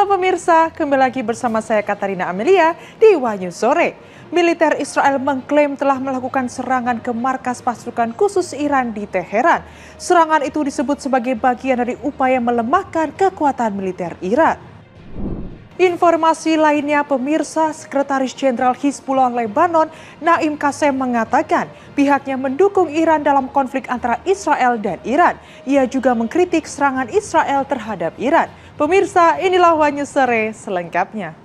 Halo pemirsa, kembali lagi bersama saya Katarina Amelia di Wahyu Sore. Militer Israel mengklaim telah melakukan serangan ke markas pasukan khusus Iran di Teheran. Serangan itu disebut sebagai bagian dari upaya melemahkan kekuatan militer Iran. Informasi lainnya pemirsa, Sekretaris Jenderal Hizbullah Lebanon Naim Qassem mengatakan pihaknya mendukung Iran dalam konflik antara Israel dan Iran. Ia juga mengkritik serangan Israel terhadap Iran. Pemirsa, inilah Wahyu Sore selengkapnya.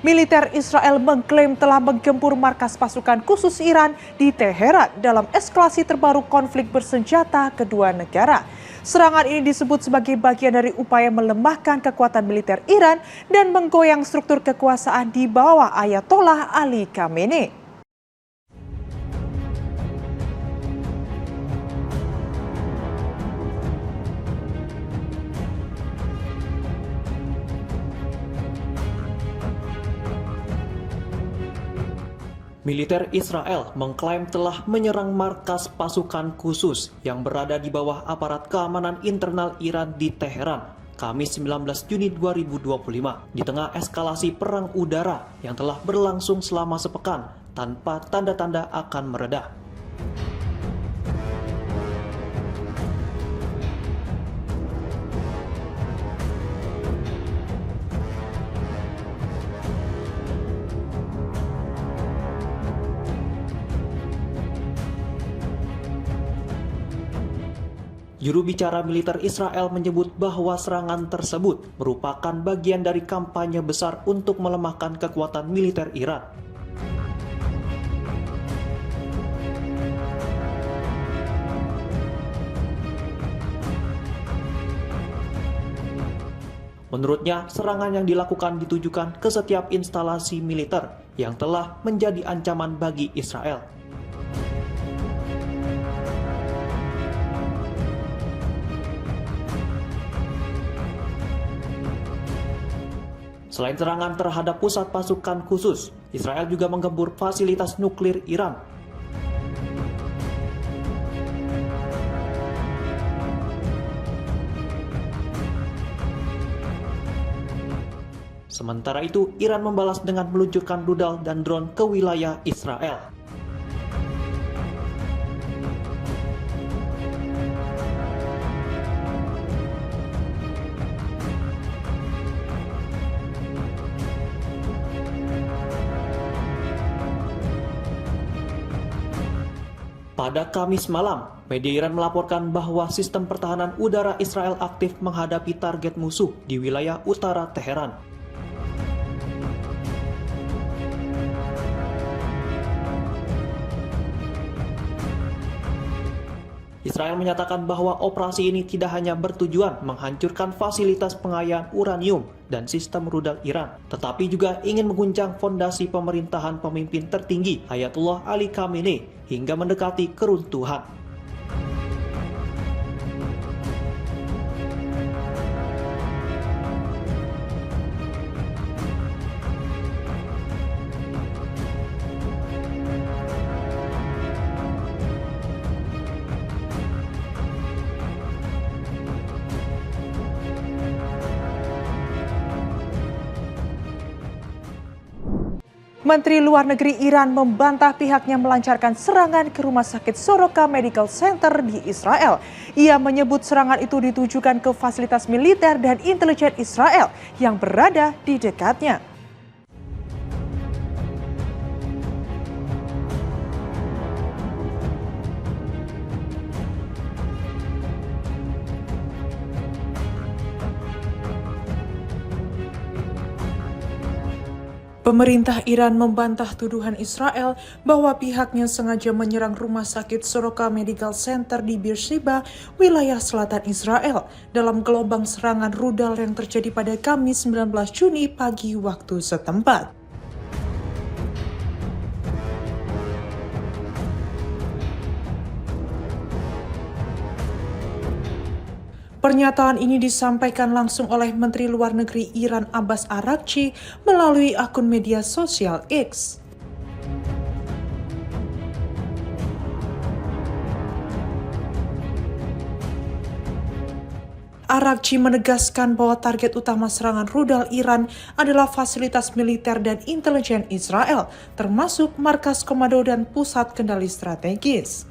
Militer Israel mengklaim telah menggempur markas pasukan khusus Iran di Teheran dalam eskalasi terbaru konflik bersenjata kedua negara. Serangan ini disebut sebagai bagian dari upaya melemahkan kekuatan militer Iran dan menggoyang struktur kekuasaan di bawah Ayatollah Ali Khamenei. Militer Israel mengklaim telah menyerang markas pasukan khusus yang berada di bawah aparat keamanan internal Iran di Teheran, Kamis 19 Juni 2025, di tengah eskalasi perang udara yang telah berlangsung selama sepekan tanpa tanda-tanda akan mereda. Juru bicara militer Israel menyebut bahwa serangan tersebut merupakan bagian dari kampanye besar untuk melemahkan kekuatan militer Iran. Menurutnya, serangan yang dilakukan ditujukan ke setiap instalasi militer yang telah menjadi ancaman bagi Israel. Selain serangan terhadap pusat pasukan khusus, Israel juga menggempur fasilitas nuklir Iran. Sementara itu, Iran membalas dengan meluncurkan rudal dan drone ke wilayah Israel. Pada Kamis malam, media Iran melaporkan bahwa sistem pertahanan udara Israel aktif menghadapi target musuh di wilayah utara Teheran. Israel menyatakan bahwa operasi ini tidak hanya bertujuan menghancurkan fasilitas pengayaan uranium dan sistem rudal Iran, tetapi juga ingin mengguncang fondasi pemerintahan pemimpin tertinggi Ayatollah Ali Khamenei hingga mendekati keruntuhan. Menteri Luar Negeri Iran membantah pihaknya melancarkan serangan ke Rumah Sakit Soroka Medical Center di Israel. Ia menyebut serangan itu ditujukan ke fasilitas militer dan intelijen Israel yang berada di dekatnya. Pemerintah Iran membantah tuduhan Israel bahwa pihaknya sengaja menyerang Rumah Sakit Soroka Medical Center di Beersheba, wilayah selatan Israel, dalam gelombang serangan rudal yang terjadi pada Kamis 19 Juni pagi waktu setempat. Pernyataan ini disampaikan langsung oleh Menteri Luar Negeri Iran Abbas Araghchi melalui akun media sosial X. Arakci menegaskan bahwa target utama serangan rudal Iran adalah fasilitas militer dan intelijen Israel, termasuk markas komando dan pusat kendali strategis.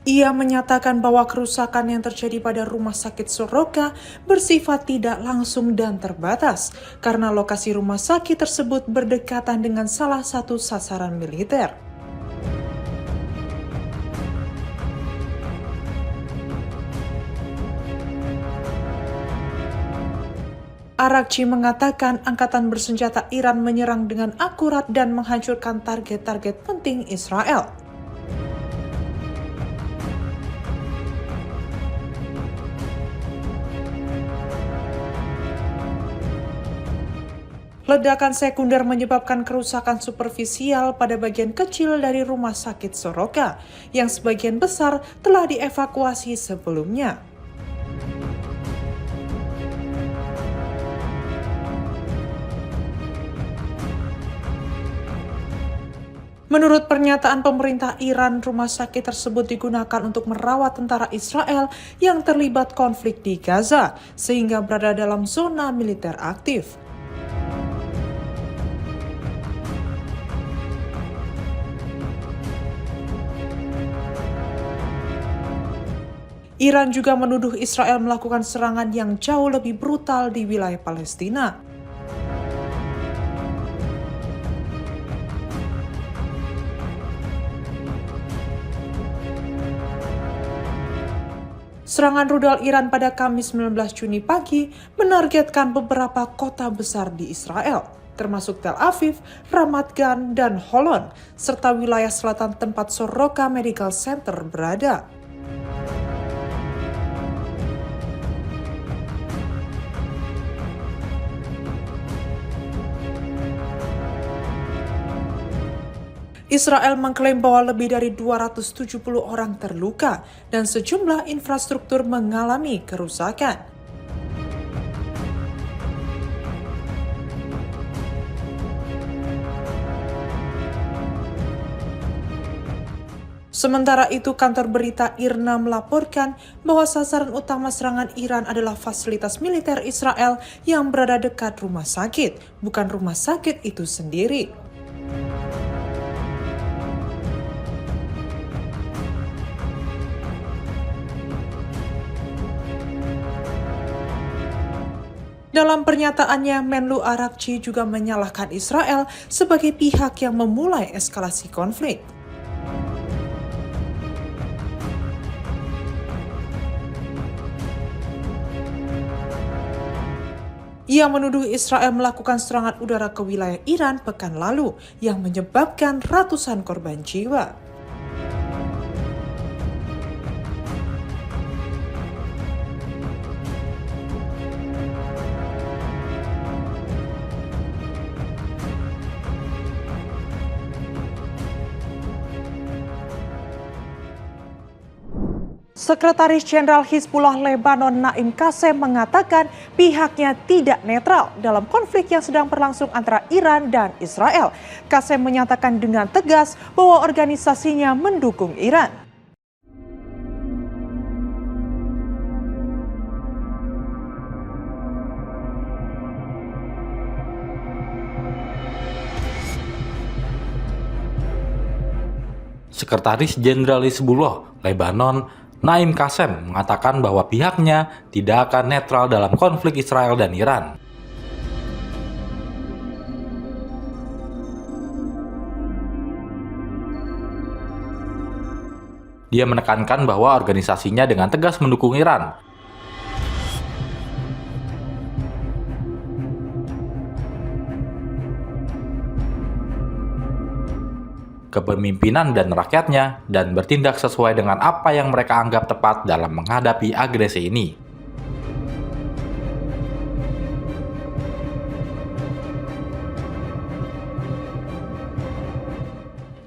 Ia menyatakan bahwa kerusakan yang terjadi pada rumah sakit Soroka bersifat tidak langsung dan terbatas, karena lokasi rumah sakit tersebut berdekatan dengan salah satu sasaran militer. Arakci mengatakan angkatan bersenjata Iran menyerang dengan akurat dan menghancurkan target-target penting Israel. Ledakan sekunder menyebabkan kerusakan superfisial pada bagian kecil dari rumah sakit Soroka, yang sebagian besar telah dievakuasi sebelumnya. Menurut pernyataan pemerintah Iran, rumah sakit tersebut digunakan untuk merawat tentara Israel yang terlibat konflik di Gaza, sehingga berada dalam zona militer aktif. Iran juga menuduh Israel melakukan serangan yang jauh lebih brutal di wilayah Palestina. Serangan rudal Iran pada Kamis 19 Juni pagi menargetkan beberapa kota besar di Israel, termasuk Tel Aviv, Ramat Gan, dan Holon, serta wilayah selatan tempat Soroka Medical Center berada. Israel mengklaim bahwa lebih dari 270 orang terluka dan sejumlah infrastruktur mengalami kerusakan. Sementara itu, kantor berita IRNA melaporkan bahwa sasaran utama serangan Iran adalah fasilitas militer Israel yang berada dekat rumah sakit, bukan rumah sakit itu sendiri. Dalam pernyataannya, Menlu Arakci juga menyalahkan Israel sebagai pihak yang memulai eskalasi konflik. Ia menuduh Israel melakukan serangan udara ke wilayah Iran pekan lalu yang menyebabkan ratusan korban jiwa. Sekretaris Jenderal Hizbullah Lebanon Naim Qassem mengatakan pihaknya tidak netral dalam konflik yang sedang berlangsung antara Iran dan Israel. Qassem menyatakan dengan tegas bahwa organisasinya mendukung Iran. Sekretaris Jenderal Hizbullah Lebanon Naim Qassem mengatakan bahwa pihaknya tidak akan netral dalam konflik Israel dan Iran. Dia menekankan bahwa organisasinya dengan tegas mendukung Iran. Kepemimpinan dan rakyatnya, dan bertindak sesuai dengan apa yang mereka anggap tepat dalam menghadapi agresi ini.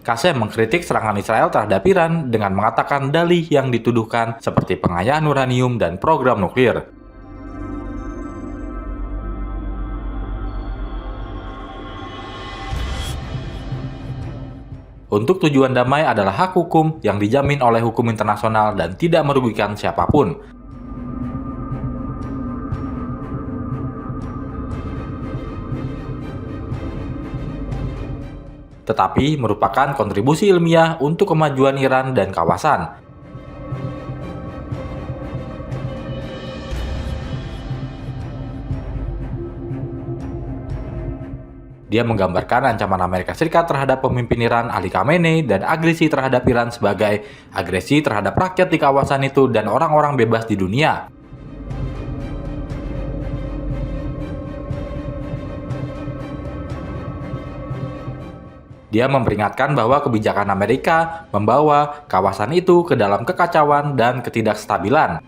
Qassem mengkritik serangan Israel terhadap Iran dengan mengatakan dalih yang dituduhkan seperti pengayaan uranium dan program nuklir. untuk tujuan damai adalah hak hukum yang dijamin oleh hukum internasional dan tidak merugikan siapapun. Tetapi merupakan kontribusi ilmiah untuk kemajuan Iran dan kawasan. Dia menggambarkan ancaman Amerika Serikat terhadap pemimpin Iran Ali Khamenei dan agresi terhadap Iran sebagai agresi terhadap rakyat di kawasan itu dan orang-orang bebas di dunia. Dia memperingatkan bahwa kebijakan Amerika membawa kawasan itu ke dalam kekacauan dan ketidakstabilan.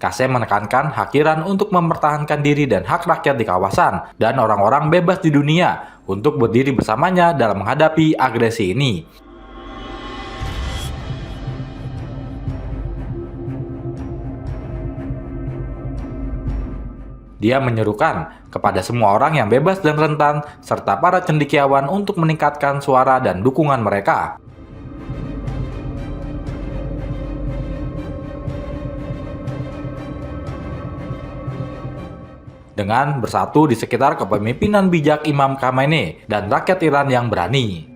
Qasem menekankan hak Iran untuk mempertahankan diri dan hak rakyat di kawasan dan orang-orang bebas di dunia untuk berdiri bersamanya dalam menghadapi agresi ini. Dia menyerukan kepada semua orang yang bebas dan rentan, serta para cendekiawan untuk meningkatkan suara dan dukungan mereka. Dengan bersatu di sekitar kepemimpinan bijak Imam Khamenei dan rakyat Iran yang berani.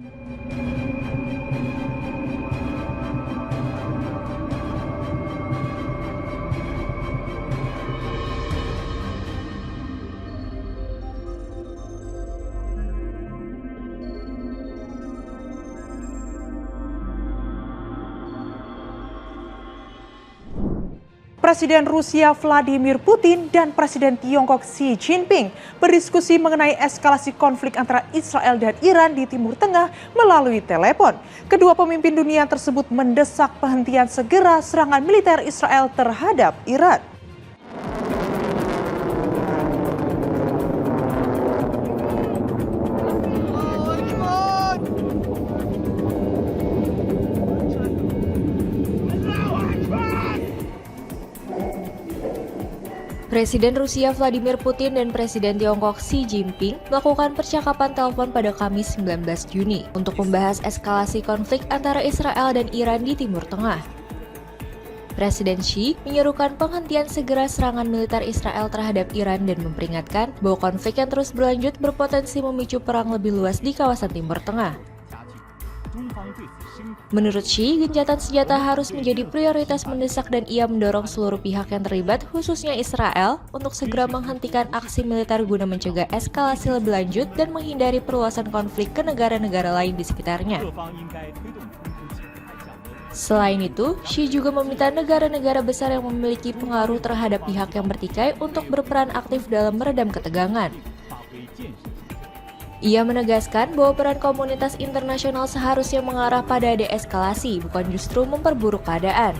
Presiden Rusia Vladimir Putin dan Presiden Tiongkok Xi Jinping berdiskusi mengenai eskalasi konflik antara Israel dan Iran di Timur Tengah melalui telepon. Kedua pemimpin dunia tersebut mendesak penghentian segera serangan militer Israel terhadap Iran. Presiden Rusia Vladimir Putin dan Presiden Tiongkok Xi Jinping melakukan percakapan telepon pada Kamis 19 Juni untuk membahas eskalasi konflik antara Israel dan Iran di Timur Tengah. Presiden Xi menyerukan penghentian segera serangan militer Israel terhadap Iran dan memperingatkan bahwa konflik yang terus berlanjut berpotensi memicu perang lebih luas di kawasan Timur Tengah. Menurut Xi, gencatan senjata harus menjadi prioritas mendesak dan ia mendorong seluruh pihak yang terlibat, khususnya Israel, untuk segera menghentikan aksi militer guna mencegah eskalasi lebih lanjut dan menghindari perluasan konflik ke negara-negara lain di sekitarnya. Selain itu, Xi juga meminta negara-negara besar yang memiliki pengaruh terhadap pihak yang bertikai untuk berperan aktif dalam meredam ketegangan. Ia menegaskan bahwa peran komunitas internasional seharusnya mengarah pada deeskalasi, bukan justru memperburuk keadaan.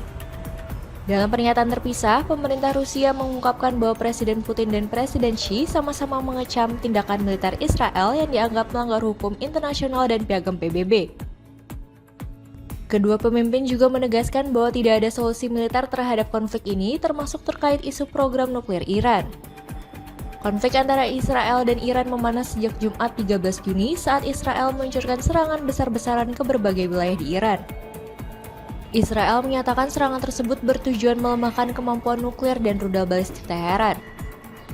Dalam pernyataan terpisah, pemerintah Rusia mengungkapkan bahwa Presiden Putin dan Presiden Xi sama-sama mengecam tindakan militer Israel yang dianggap melanggar hukum internasional dan piagam PBB. Kedua pemimpin juga menegaskan bahwa tidak ada solusi militer terhadap konflik ini, termasuk terkait isu program nuklir Iran. Konflik antara Israel dan Iran memanas sejak Jumat 13 Juni saat Israel meluncurkan serangan besar-besaran ke berbagai wilayah di Iran. Israel menyatakan serangan tersebut bertujuan melemahkan kemampuan nuklir dan rudal balistik Teheran.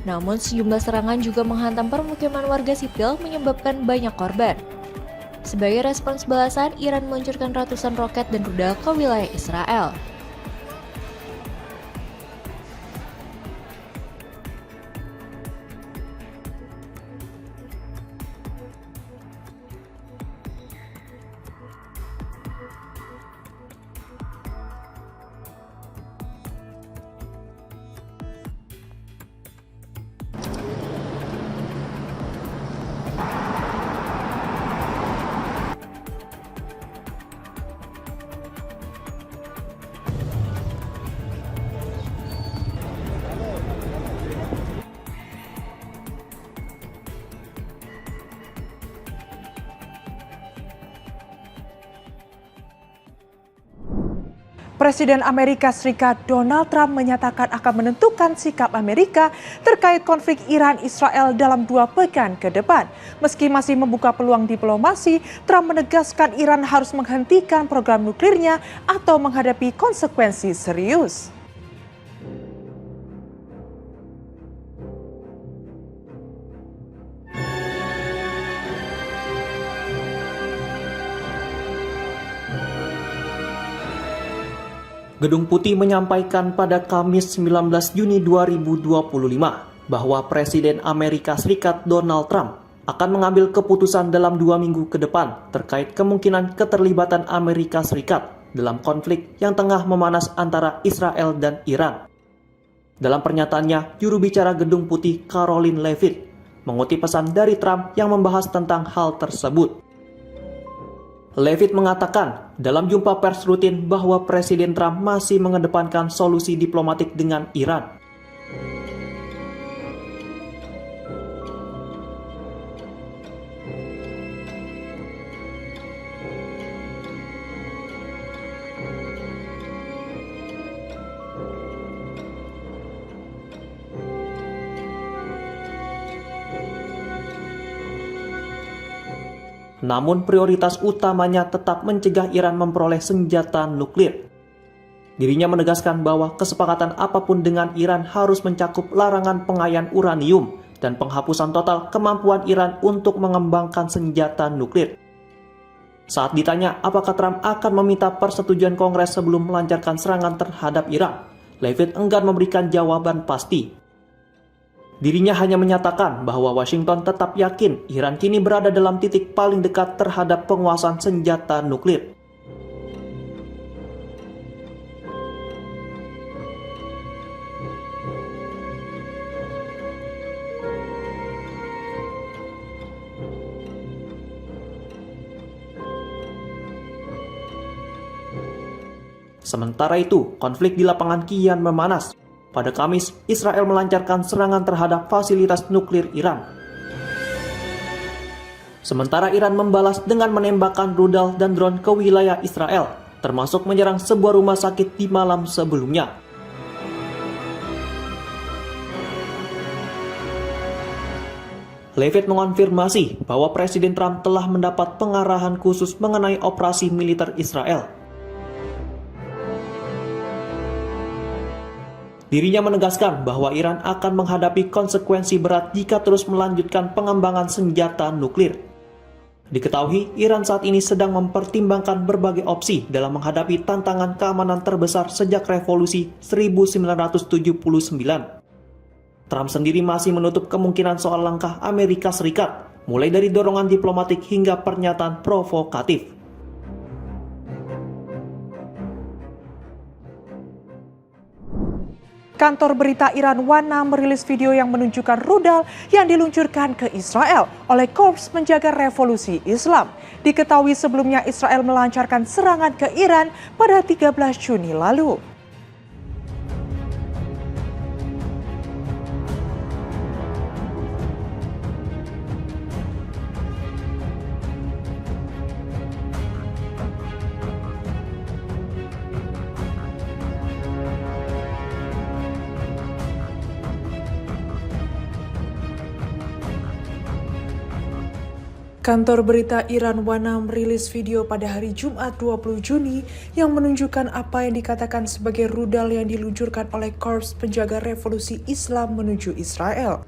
Namun sejumlah serangan juga menghantam permukiman warga sipil menyebabkan banyak korban. Sebagai respons balasan, Iran meluncurkan ratusan roket dan rudal ke wilayah Israel. Presiden Amerika Serikat Donald Trump menyatakan akan menentukan sikap Amerika terkait konflik Iran-Israel dalam 2 pekan ke depan. Meski masih membuka peluang diplomasi, Trump menegaskan Iran harus menghentikan program nuklirnya atau menghadapi konsekuensi serius. Gedung Putih menyampaikan pada Kamis 19 Juni 2025 bahwa Presiden Amerika Serikat Donald Trump akan mengambil keputusan dalam 2 minggu ke depan terkait kemungkinan keterlibatan Amerika Serikat dalam konflik yang tengah memanas antara Israel dan Iran. Dalam pernyataannya, juru bicara Gedung Putih Karoline Leavitt mengutip pesan dari Trump yang membahas tentang hal tersebut. Leavitt mengatakan dalam jumpa pers rutin bahwa Presiden Trump masih mengedepankan solusi diplomatik dengan Iran. Namun prioritas utamanya tetap mencegah Iran memperoleh senjata nuklir. Dirinya menegaskan bahwa kesepakatan apapun dengan Iran harus mencakup larangan pengayaan uranium dan penghapusan total kemampuan Iran untuk mengembangkan senjata nuklir. Saat ditanya apakah Trump akan meminta persetujuan Kongres sebelum melancarkan serangan terhadap Iran, Leavitt enggan memberikan jawaban pasti. Dirinya hanya menyatakan bahwa Washington tetap yakin Iran kini berada dalam titik paling dekat terhadap penguasaan senjata nuklir. Sementara itu, konflik di lapangan kian memanas. Pada Kamis, Israel melancarkan serangan terhadap fasilitas nuklir Iran. Sementara Iran membalas dengan menembakkan rudal dan drone ke wilayah Israel, termasuk menyerang sebuah rumah sakit di malam sebelumnya. Leavitt mengonfirmasi bahwa Presiden Trump telah mendapat pengarahan khusus mengenai operasi militer Israel. Dirinya menegaskan bahwa Iran akan menghadapi konsekuensi berat jika terus melanjutkan pengembangan senjata nuklir. Diketahui, Iran saat ini sedang mempertimbangkan berbagai opsi dalam menghadapi tantangan keamanan terbesar sejak revolusi 1979. Trump sendiri masih menutup kemungkinan soal langkah Amerika Serikat, mulai dari dorongan diplomatik hingga pernyataan provokatif. Kantor berita Iran Wana merilis video yang menunjukkan rudal yang diluncurkan ke Israel oleh Korps Penjaga Revolusi Islam. Diketahui sebelumnya Israel melancarkan serangan ke Iran pada 13 Juni lalu. Kantor berita Iran Wana merilis video pada hari Jumat 20 Juni yang menunjukkan apa yang dikatakan sebagai rudal yang diluncurkan oleh Korps Penjaga Revolusi Islam menuju Israel.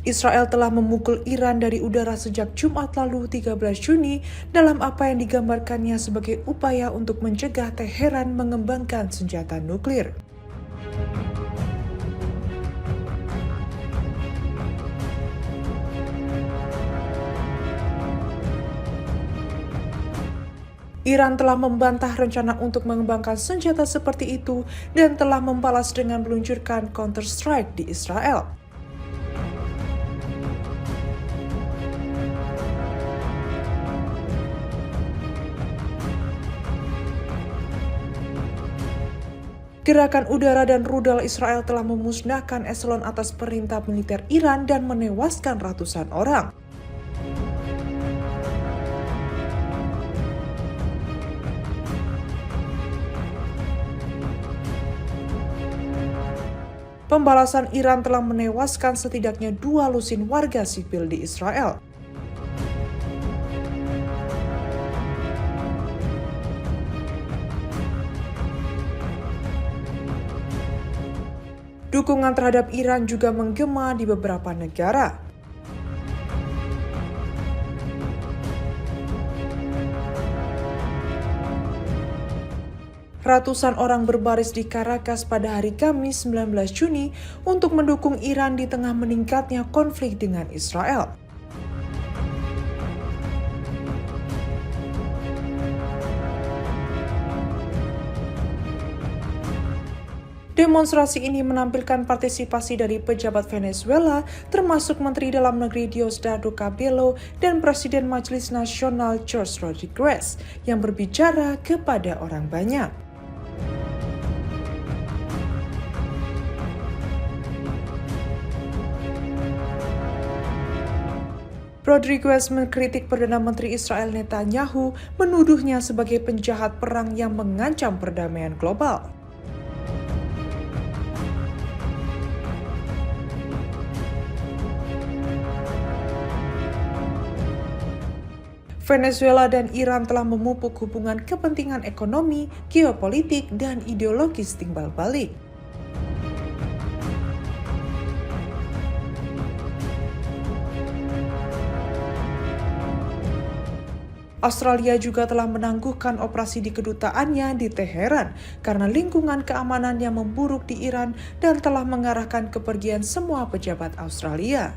Israel telah memukul Iran dari udara sejak Jumat lalu 13 Juni dalam apa yang digambarkannya sebagai upaya untuk mencegah Teheran mengembangkan senjata nuklir. Iran telah membantah rencana untuk mengembangkan senjata seperti itu dan telah membalas dengan meluncurkan counter-strike di Israel. Gerakan udara dan rudal Israel telah memusnahkan eselon atas perintah militer Iran dan menewaskan ratusan orang. Pembalasan Iran telah menewaskan setidaknya 2 lusin warga sipil di Israel. Dukungan terhadap Iran juga menggema di beberapa negara. Ratusan orang berbaris di Caracas pada hari Kamis 19 Juni untuk mendukung Iran di tengah meningkatnya konflik dengan Israel. Demonstrasi ini menampilkan partisipasi dari pejabat Venezuela, termasuk Menteri Dalam Negeri Diosdado Cabello dan Presiden Majelis Nasional Jorge Rodriguez, yang berbicara kepada orang banyak. Rodriguez mengkritik Perdana Menteri Israel Netanyahu, menuduhnya sebagai penjahat perang yang mengancam perdamaian global. Venezuela dan Iran telah memupuk hubungan kepentingan ekonomi, geopolitik, dan ideologis timbal balik. Australia juga telah menangguhkan operasi di kedutaannya di Teheran karena lingkungan keamanan yang memburuk di Iran dan telah mengarahkan kepergian semua pejabat Australia.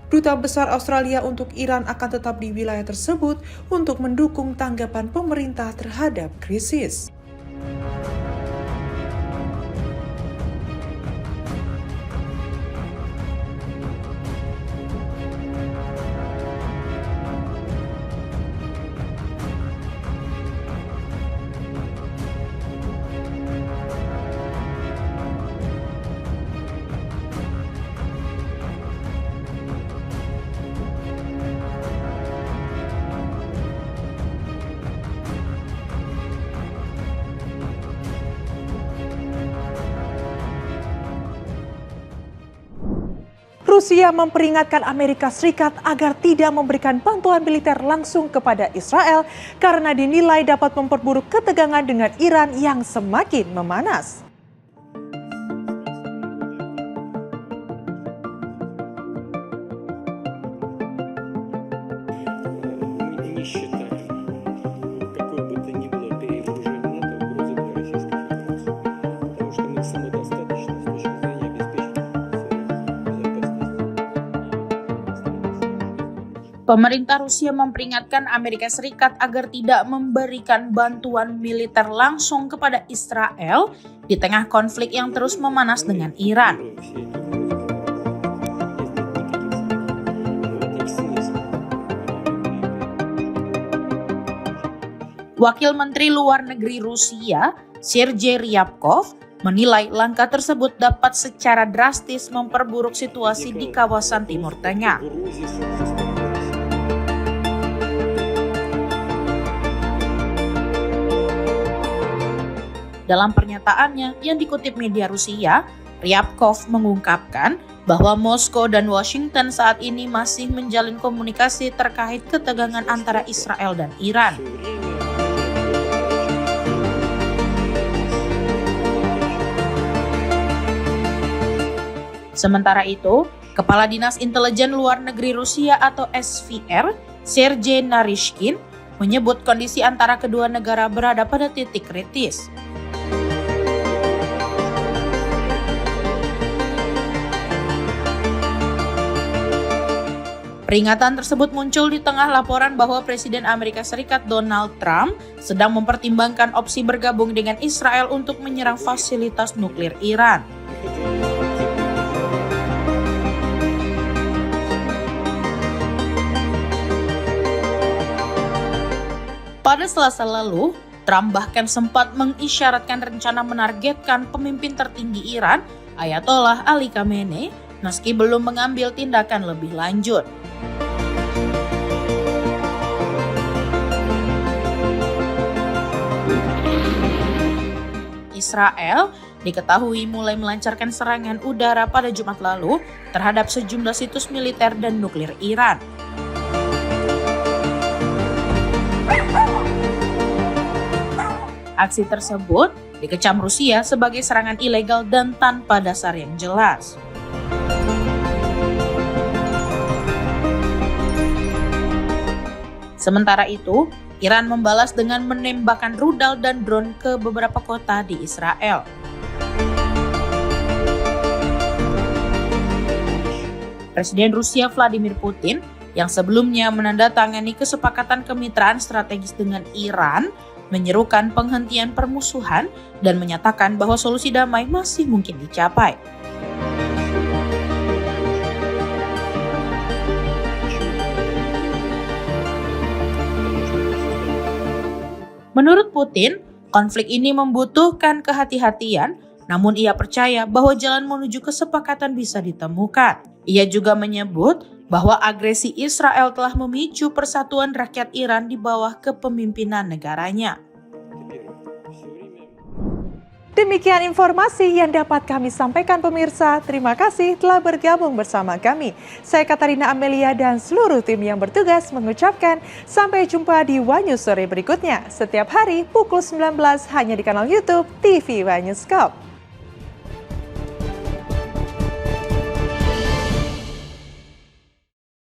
Duta Besar Australia untuk Iran akan tetap di wilayah tersebut untuk mendukung tanggapan pemerintah terhadap krisis. Rusia memperingatkan Amerika Serikat agar tidak memberikan bantuan militer langsung kepada Israel karena dinilai dapat memperburuk ketegangan dengan Iran yang semakin memanas. Pemerintah Rusia memperingatkan Amerika Serikat agar tidak memberikan bantuan militer langsung kepada Israel di tengah konflik yang terus memanas dengan Iran. Wakil Menteri Luar Negeri Rusia, Sergei Ryabkov, menilai langkah tersebut dapat secara drastis memperburuk situasi di kawasan Timur Tengah. Dalam pernyataannya yang dikutip media Rusia, Ryabkov mengungkapkan bahwa Moskow dan Washington saat ini masih menjalin komunikasi terkait ketegangan antara Israel dan Iran. Sementara itu, Kepala Dinas Intelijen Luar Negeri Rusia atau SVR, Sergei Narishkin, menyebut kondisi antara kedua negara berada pada titik kritis. Peringatan tersebut muncul di tengah laporan bahwa Presiden Amerika Serikat Donald Trump sedang mempertimbangkan opsi bergabung dengan Israel untuk menyerang fasilitas nuklir Iran. Pada Selasa lalu, Trump bahkan sempat mengisyaratkan rencana menargetkan pemimpin tertinggi Iran, Ayatollah Ali Khamenei, meski belum mengambil tindakan lebih lanjut. Israel diketahui mulai melancarkan serangan udara pada Jumat lalu terhadap sejumlah situs militer dan nuklir Iran. Aksi tersebut dikecam Rusia sebagai serangan ilegal dan tanpa dasar yang jelas. Sementara itu, Iran membalas dengan menembakkan rudal dan drone ke beberapa kota di Israel. Presiden Rusia Vladimir Putin yang sebelumnya menandatangani kesepakatan kemitraan strategis dengan Iran menyerukan penghentian permusuhan dan menyatakan bahwa solusi damai masih mungkin dicapai. Menurut Putin, konflik ini membutuhkan kehati-hatian, namun ia percaya bahwa jalan menuju kesepakatan bisa ditemukan. Ia juga menyebut bahwa agresi Israel telah memicu persatuan rakyat Iran di bawah kepemimpinan negaranya. Demikian informasi yang dapat kami sampaikan pemirsa. Terima kasih telah bergabung bersama kami. Saya Katarina Amelia dan seluruh tim yang bertugas mengucapkan sampai jumpa di Wanyus sore berikutnya. Setiap hari pukul 19 hanya di kanal YouTube TV Wanyus Scope.